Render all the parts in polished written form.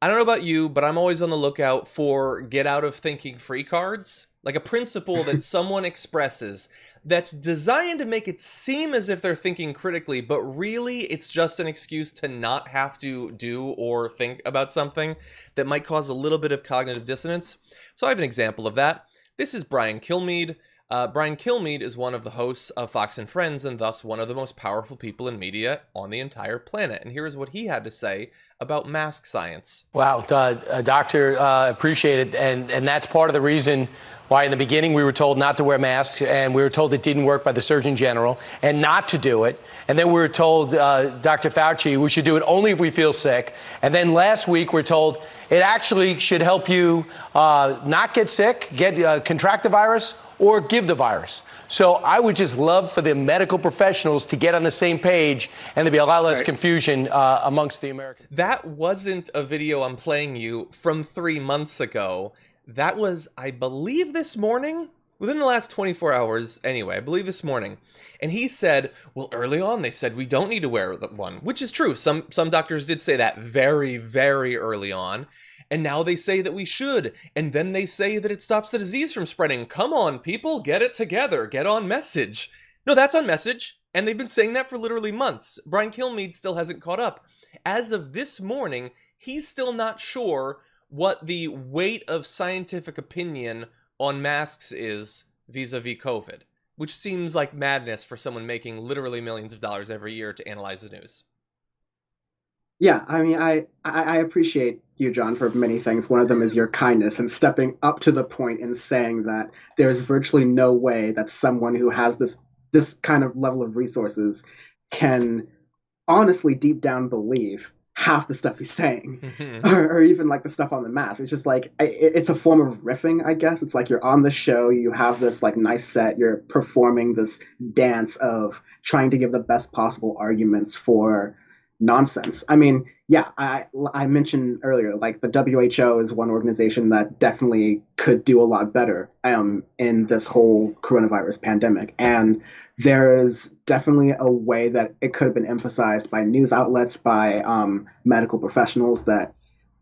I don't know about you, but I'm always on the lookout for get out of thinking free cards. Like a principle that someone expresses that's designed to make it seem as if they're thinking critically, but really it's just an excuse to not have to do or think about something that might cause a little bit of cognitive dissonance. So I have an example of that. This is Brian Kilmeade. Brian Kilmeade is one of the hosts of Fox and Friends and thus one of the most powerful people in media on the entire planet. And here is what he had to say about mask science. Wow, Doctor, appreciate it. And that's part of the reason why in the beginning we were told not to wear masks, and we were told it didn't work by the Surgeon General and not to do it. And then we were told, Dr. Fauci, we should do it only if we feel sick. And then last week we're told it actually should help you not get sick, contract the virus, or give the virus. So I would just love for the medical professionals to get on the same page and to be a lot less confusion amongst the Americans. That wasn't a video I'm playing you from 3 months ago. That was, I believe, this morning? Within the last 24 hours, anyway, I believe this morning. And he said, well, early on they said we don't need to wear one, which is true. Some doctors did say that very, very early on. And now they say that we should. And then they say that it stops the disease from spreading. Come on, people, get it together. Get on message. No, that's on message. And they've been saying that for literally months. Brian Kilmeade still hasn't caught up. As of this morning, he's still not sure what the weight of scientific opinion on masks is vis-a-vis COVID, which seems like madness for someone making literally millions of dollars every year to analyze the news. Yeah, I mean, I appreciate you, John, for many things. One of them is your kindness and stepping up to the point and saying that there's virtually no way that someone who has this kind of level of resources can honestly deep down believe half the stuff he's saying, or even like the stuff on the mask. It's just like, it's a form of riffing, I guess. It's like you're on the show, you have this like nice set, you're performing this dance of trying to give the best possible arguments for nonsense. I mean, yeah, I mentioned earlier, like the WHO is one organization that definitely could do a lot better in this whole coronavirus pandemic. And there is definitely a way that it could have been emphasized by news outlets, by medical professionals, that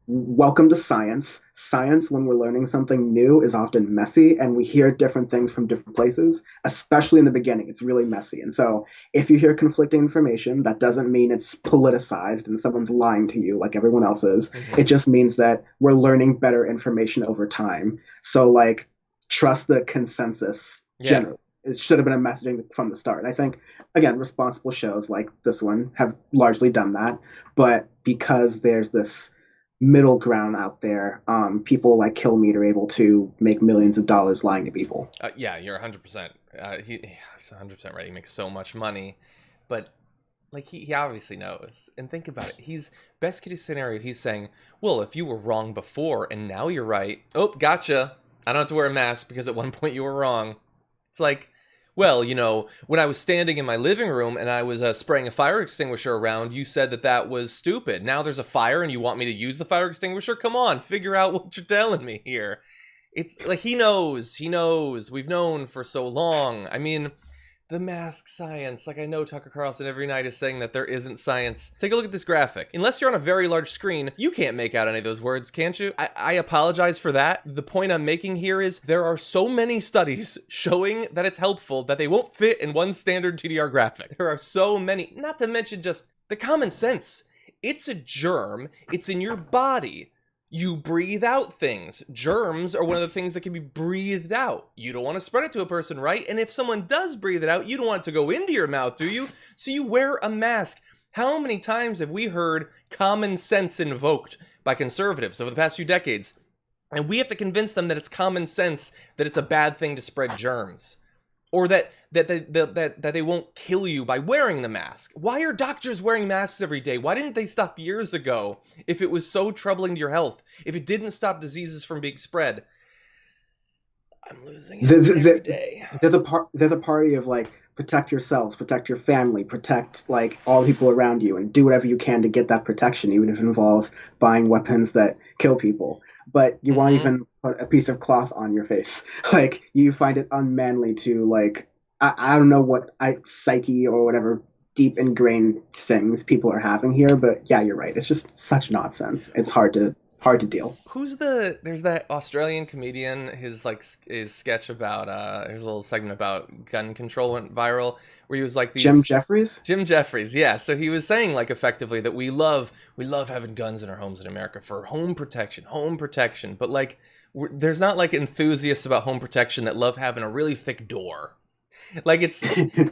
welcome to science. Science, when we're learning something new, is often messy, and we hear different things from different places, especially in the beginning. It's really messy. And so if you hear conflicting information, that doesn't mean it's politicized and someone's lying to you like everyone else is. It just means that we're learning better information over time. So like, trust the consensus generally. It should have been a messaging from the start. I think, again, responsible shows like this one have largely done that. But because there's this middle ground out there, people like Kilmeade are able to make millions of dollars lying to people. Yeah, you're 100%. He's 100% right. He makes so much money. But like he obviously knows. And think about it. He's best case scenario. He's saying, well, if you were wrong before and now you're right. Oh, gotcha. I don't have to wear a mask because at one point you were wrong. It's like, well, you know, when I was standing in my living room and I was spraying a fire extinguisher around, you said that that was stupid. Now there's a fire and you want me to use the fire extinguisher? Come on, figure out what you're telling me here. It's like he knows. We've known for so long. I mean, the mask science. Like, I know Tucker Carlson every night is saying that there isn't science. Take a look at this graphic. Unless you're on a very large screen, you can't make out any of those words, can't you? I apologize for that. The point I'm making here is there are so many studies showing that it's helpful that they won't fit in one standard TDR graphic. There are so many, not to mention just the common sense. It's a germ. It's in your body. You breathe out things. Germs are one of the things that can be breathed out. You don't want to spread it to a person, right? And if someone does breathe it out, you don't want it to go into your mouth, do you? So you wear a mask. How many times have we heard common sense invoked by conservatives over the past few decades? And we have to convince them that it's common sense that it's a bad thing to spread germs. Or that they won't kill you by wearing the mask. Why are doctors wearing masks every day? Why didn't they stop years ago if it was so troubling to your health? If it didn't stop diseases from being spread? I'm losing it every day. They're the party of like, protect yourselves, protect your family, protect like all the people around you, and do whatever you can to get that protection, even if it involves buying weapons that kill people. But you won't even put a piece of cloth on your face. Like, you find it unmanly to like, I don't know what psyche or whatever deep ingrained things people are having here, but yeah, you're right. It's just such nonsense. It's hard to hard to deal. There's that Australian comedian, his sketch about his little segment about gun control went viral, where he was like Jim Jeffries? Jim Jeffries, yeah. So he was saying like effectively that we love having guns in our homes in America for home protection, but like there's not like enthusiasts about home protection that love having a really thick door. Like it's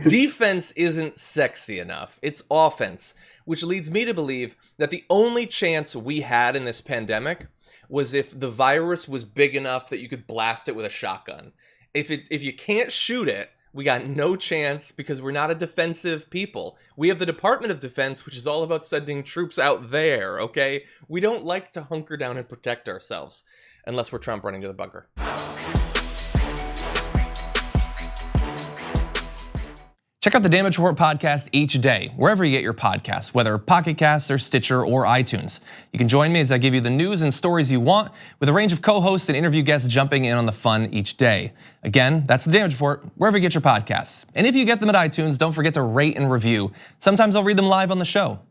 defense isn't sexy enough. It's offense, which leads me to believe that the only chance we had in this pandemic was if the virus was big enough that you could blast it with a shotgun. If you can't shoot it, we got no chance because we're not a defensive people. We have the Department of Defense, which is all about sending troops out there, okay? We don't like to hunker down and protect ourselves unless we're Trump running to the bunker. Check out the Damage Report podcast each day, wherever you get your podcasts, whether Pocket Casts or Stitcher or iTunes. You can join me as I give you the news and stories you want, with a range of co-hosts and interview guests jumping in on the fun each day. Again, that's the Damage Report, wherever you get your podcasts. And if you get them at iTunes, don't forget to rate and review. Sometimes I'll read them live on the show.